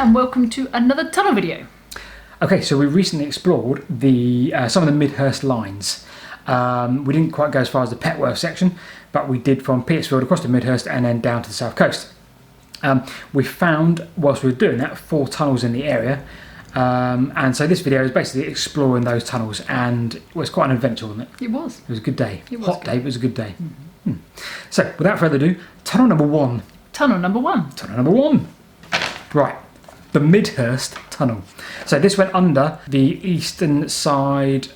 and welcome to another tunnel video. Okay, so we recently explored the some of the Midhurst lines. We didn't quite go as far as the Petworth section, but we did from Petersfield across to Midhurst and then down to the south coast. We found, whilst we were doing that, 4 tunnels in the area, and so this video is basically exploring those tunnels, and it was quite an adventure, wasn't it? It was. It was a good day. It was hot good. day, but it was a good day. So, without further ado, tunnel number 1. Tunnel number 1. Tunnel number 1. Right, the Midhurst Tunnel. So this went under the eastern side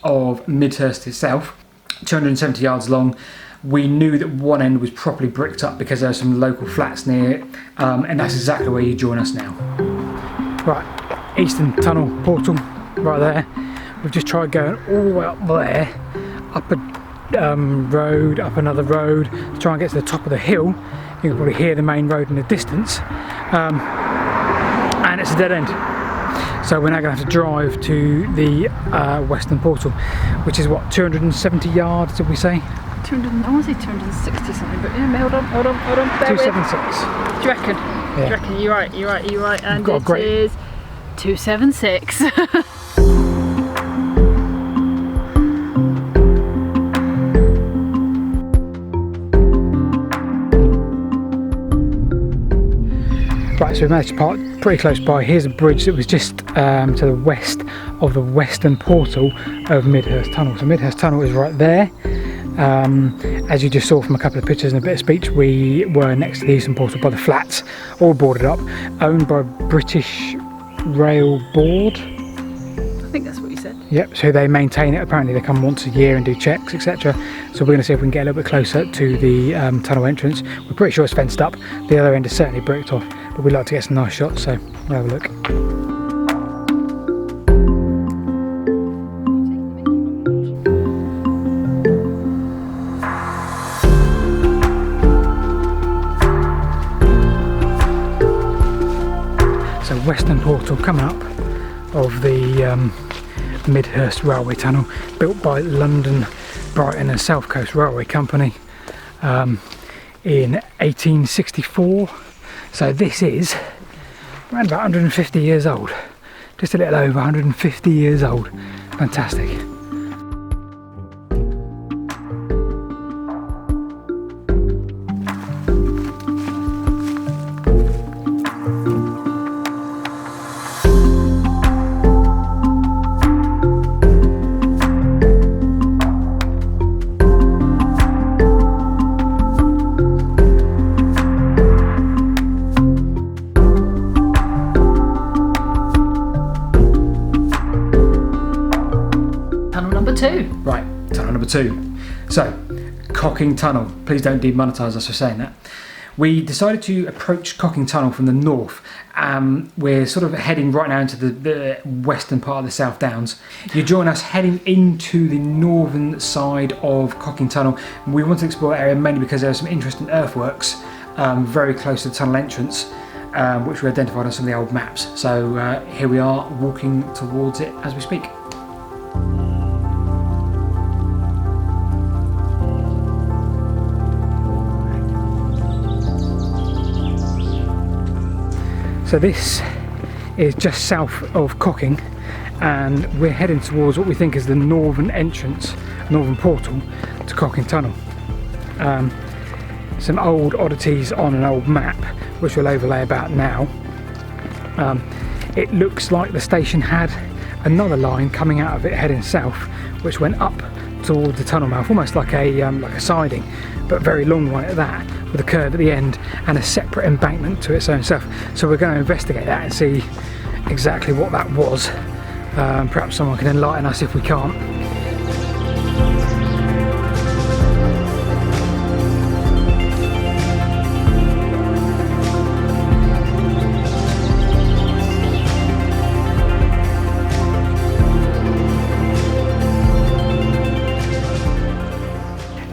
of Midhurst itself, 270 yards long. We knew that one end was properly bricked up because there are some local flats near it, and that's exactly where you join us now. Right, Eastern Tunnel portal, right there. We've just tried going all the way up there, up a road, up another road, to try and get to the top of the hill. You can probably hear the main road in the distance, and it's a dead end. So we're now going to have to drive to the Western Portal, which is what, 270 yards, did we say? 200, I want to say 260 something, but yeah, hold on. 276. Do you reckon? Yeah. Do you reckon? You're right. And got a great... it is 276. Right, so we managed to park pretty close by. Here's a bridge that was just to the west of the Western Portal of Midhurst Tunnel. So Midhurst Tunnel is right there. As you just saw from a couple of pictures and a bit of speech, we were next to the Eastern Portal by the flats, all boarded up, owned by British Rail Board. I think that's what you said. Yep, so they maintain it. Apparently they come once a year and do checks, etc. So we're going to see if we can get a little bit closer to the tunnel entrance. We're pretty sure it's fenced up. The other end is certainly bricked off, but we'd like to get some nice shots, so we'll have a look. So Western Portal coming up of the Midhurst Railway Tunnel, built by London, Brighton and South Coast Railway Company in 1864. So this is around about 150 years old, just a little over 150 years old. Fantastic. Right, tunnel number 2. So, Cocking Tunnel. Please don't demonetise us for saying that. We decided to approach Cocking Tunnel from the north. We're sort of heading right now into the western part of the South Downs. You join us heading into the northern side of Cocking Tunnel. We want to explore the area mainly because there are some interesting earthworks very close to the tunnel entrance, which we identified on some of the old maps. So here we are walking towards it as we speak. So this is just south of Cocking, and we're heading towards what we think is the northern entrance, northern portal to Cocking Tunnel. Some old oddities on an old map, which we'll overlay about now. It looks like the station had another line coming out of it heading south, which went up towards the tunnel mouth, almost like a siding, but very long one at that, with a curve at the end and a separate embankment to its own self. So we're going to investigate that and see exactly what that was. Perhaps someone can enlighten us if we can't.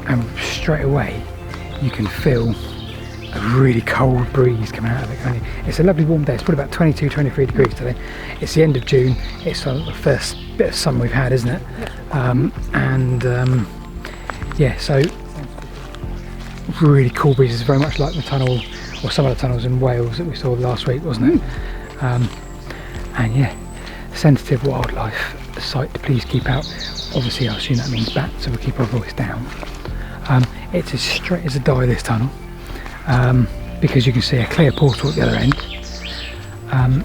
And straight away you can feel a really cold breeze coming out of it, can't you? It's a lovely warm day. It's probably about 22-23 degrees today. It's the end of June. It's the first bit of sun we've had, isn't it? Yeah, so really cool breezes, very much like the tunnel, or some of the tunnels in Wales that we saw last week, wasn't it? And yeah, sensitive wildlife site to please keep out. Obviously I assume that means bats, so we'll keep our voice down. It's as straight as a die, this tunnel, because you can see a clear portal at the other end.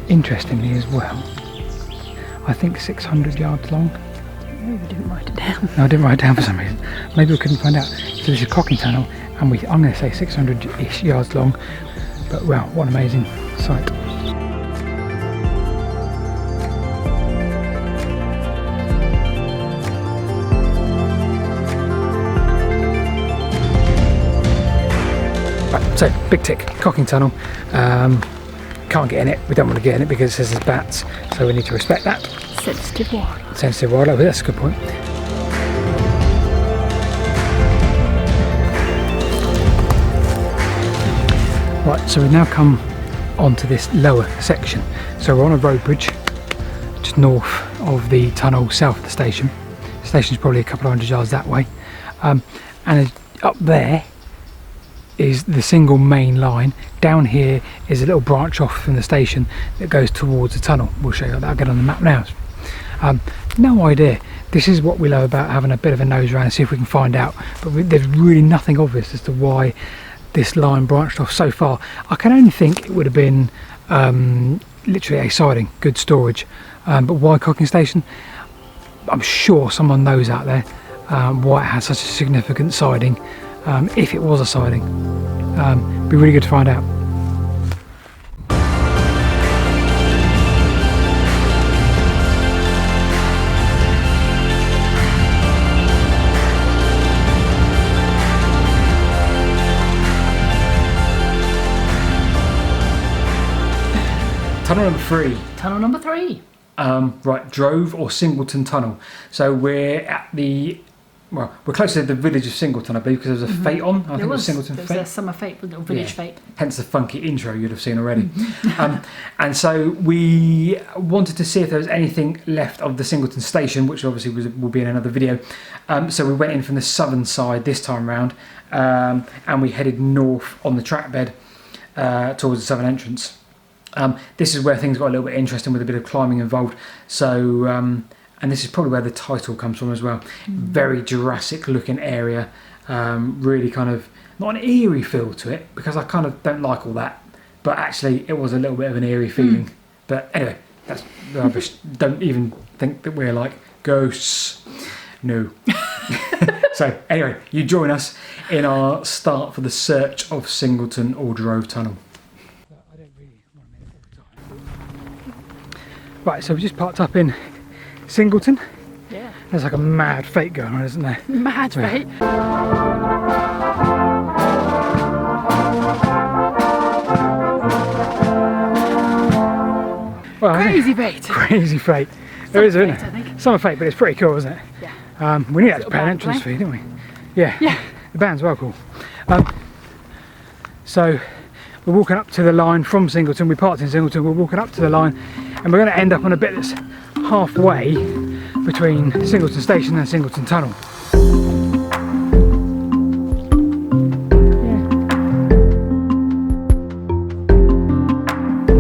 Interestingly as well, I think 600 yards long. Maybe we didn't write it down. No, I didn't write it down for some reason. Maybe we couldn't find out. So this is Cocking Tunnel, and I'm going to say 600-ish yards long, but wow, what an amazing sight. Right, so big tick, Cocking Tunnel. Can't get in it, we don't want to get in it because it says there's bats, so we need to respect that. Sensitive wildlife. Sensitive wildlife, that's a good point. Right, so we've now come onto this lower section. So we're on a road bridge just north of the tunnel, south of the station. The station's probably a couple of hundred yards that way. And up there is the single main line. Down here is a little branch off from the station that goes towards the tunnel. We'll show you that. I'll get on the map now. No idea. This is what we love about having a bit of a nose around and see if we can find out. But there's really nothing obvious as to why this line branched off so far. I can only think it would have been literally a siding, good storage. But why Cocking Station? I'm sure someone knows out there why it has such a significant siding. If it was a siding, be really good to find out. Tunnel number 3. Tunnel number 3. Right, Drove or Singleton Tunnel. So we're at we're close to the village of Singleton, I believe, because there was a fete on. I think it was Singleton Fete. Fete. There was a summer fete, a little village fete. Hence the funky intro you'd have seen already. And so we wanted to see if there was anything left of the Singleton station, which obviously will be in another video. So we went in from the southern side this time round, and we headed north on the track bed towards the southern entrance. This is where things got a little bit interesting with a bit of climbing involved. So. And this is probably where the title comes from as well. Very Jurassic looking area, really kind of, not an eerie feel to it, because I kind of don't like all that, but actually it was a little bit of an eerie feeling. But anyway, that's rubbish. Don't even think that we're like ghosts. No. So anyway, you join us in our start for the search of Singleton or Drove Tunnel. Right, so we just parked up in Singleton. Yeah. There's like a mad fete going on, isn't there? Mad fete. Well, crazy fete. Crazy fete. There is, isn't it? Summer fete, but it's pretty cool, isn't it? Yeah. We knew that to pay an entrance fee, didn't we? Yeah. Yeah. The band's well cool. So we're walking up to the line from Singleton. We parked in Singleton. We're walking up to the line, and we're going to end up on a bit that's halfway between Singleton Station and Singleton Tunnel.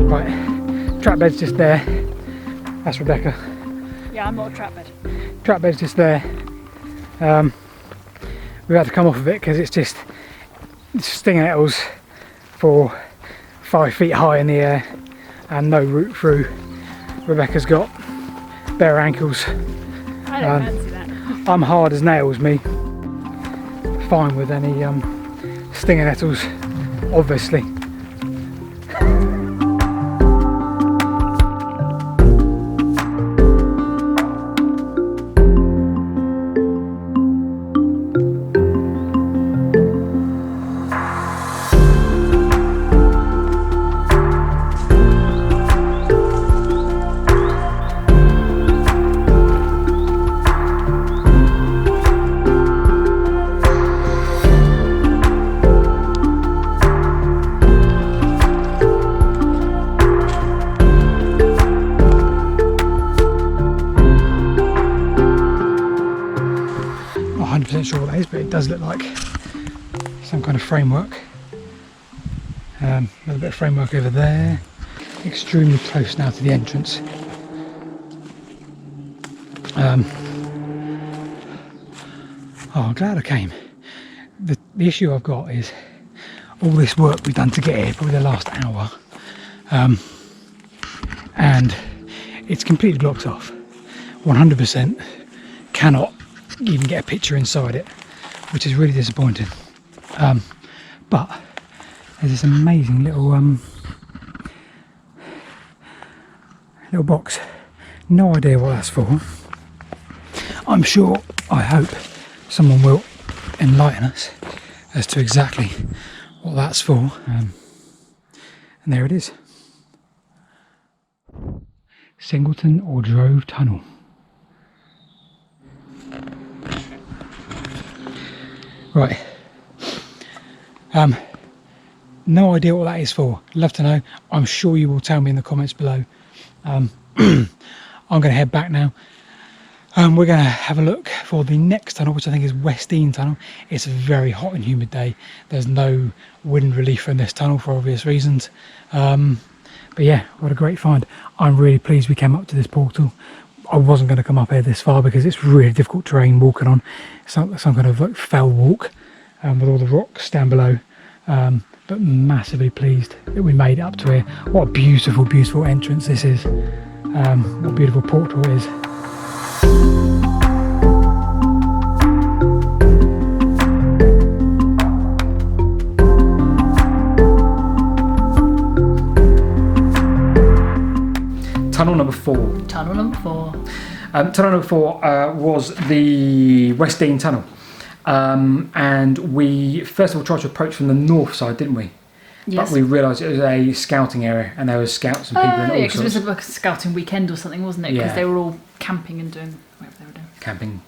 Right, track bed's just there. That's Rebecca. Yeah, I'm not a trap bed. Track bed's just there. We've had to come off of it because it's just stinging nettles for 5 feet high in the air and no route through. Rebecca's got bare ankles. I don't fancy that. I'm hard as nails, me. Fine with any stinging nettles, obviously. 100% sure what that is, but it does look like some kind of framework. A little bit of framework over there. extremely close now to the entrance. Oh, I'm glad I came. The issue I've got is all this work we've done to get here, probably the last hour, and it's completely blocked off. 100% cannot even get a picture inside it, which is really disappointing. But there's this amazing little box. No idea what that's for. I'm sure, I hope, someone will enlighten us as to exactly what that's for. And there it is. Singleton or Drove Tunnel. Right. No idea what that is for. Love to know. I'm sure you will tell me in the comments below. I'm going to head back now. We're going to have a look for the next tunnel, which I think is Westdean Tunnel. It's a very hot and humid day. There's no wind relief from this tunnel for obvious reasons. But yeah, what a great find. I'm really pleased we came up to this portal. I wasn't going to come up here this far because it's really difficult terrain walking on. It's not some kind of like fell walk with all the rocks down below. But massively pleased that we made it up to here. What a beautiful, beautiful entrance this is. What a beautiful portal it is. Tunnel number 4. Tunnel number 4. Tunnel number 4 was the Westdean Tunnel. And we first of all tried to approach from the north side, didn't we? Yes. But we realised it was a scouting area and there were scouts and people in all yeah, because it sorts. was like a scouting weekend or something, wasn't it? Because they were all camping and doing whatever they were doing. Camping.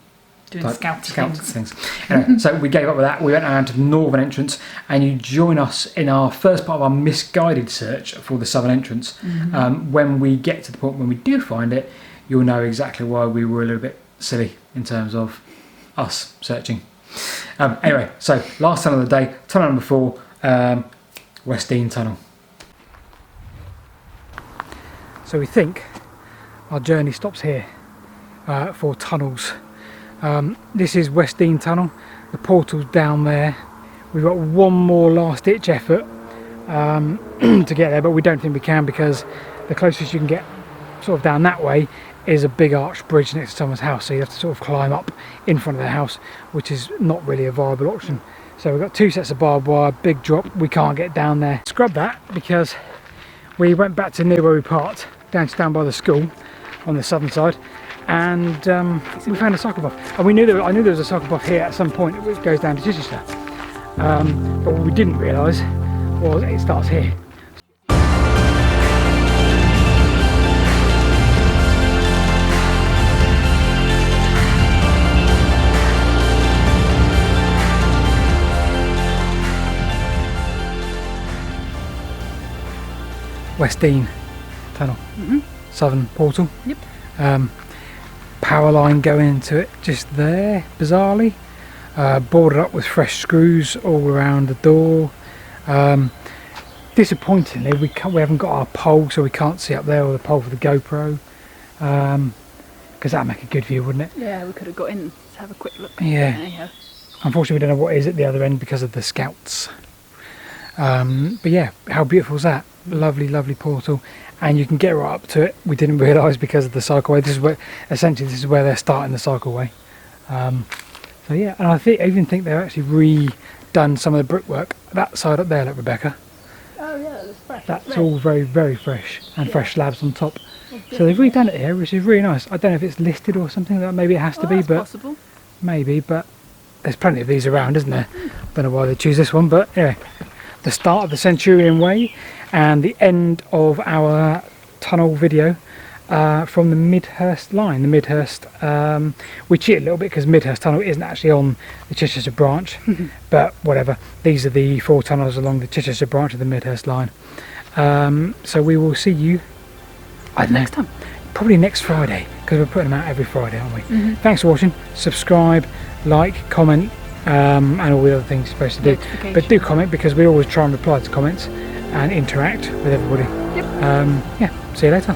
Doing scouting things. Anyway, so we gave up with that. We went around to the northern entrance, and you join us in our first part of our misguided search for the southern entrance. When we get to the point when we do find it, you'll know exactly why we were a little bit silly in terms of us searching. Anyway, so last tunnel of the day, tunnel number 4, Westdean Tunnel. So we think our journey stops here for tunnels. This is Westdean Tunnel. The portal's down there. We've got one more last ditch effort to get there, but we don't think we can because the closest you can get sort of down that way is a big arched bridge next to someone's house, so you have to sort of climb up in front of their house, which is not really a viable option. So we've got 2 sets of barbed wire, big drop, we can't get down there. Scrub that because we went back to near where we parked, down by the school on the southern side, and we found a cycle path. And I knew there was a cycle path here at some point which goes down to Chichester. But what we didn't realise was it starts here. Westdean Tunnel, southern portal. Yep. Power line going into it just there, bizarrely. Boarded up with fresh screws all around the door. Disappointingly, we haven't got our pole, so we can't see up there, or the pole for the GoPro. Because that'd make a good view, wouldn't it? Yeah, we could have got in to have a quick look. Yeah. Anyhow. Unfortunately, we don't know what is at the other end because of the scouts. But yeah, how beautiful is that? Lovely, lovely portal, and you can get right up to it. We didn't realise because of the cycleway. This is where they're starting the cycleway. So yeah, and I even think they've actually redone some of the brickwork. That side up there, look, Rebecca. Oh yeah, that's fresh. That's all very, very fresh, and fresh slabs on top. So they've redone it here, which is really nice. I don't know if it's listed or something. That maybe it has to be, but possible. Maybe. But there's plenty of these around, isn't there? Don't know why they choose this one, but yeah. The start of the Centurion Way and the end of our tunnel video from the Midhurst line. The Midhurst, we cheated a little bit because Midhurst Tunnel isn't actually on the Chichester branch, but whatever. These are the 4 tunnels along the Chichester branch of the Midhurst line. So we will see you, I don't know, next time. Probably next Friday, because we're putting them out every Friday, aren't we? Thanks for watching. Subscribe, like, comment, and all the other things you're supposed to do. But do comment, because we always try and reply to comments. and interact with everybody. Yep. Yeah, see you later.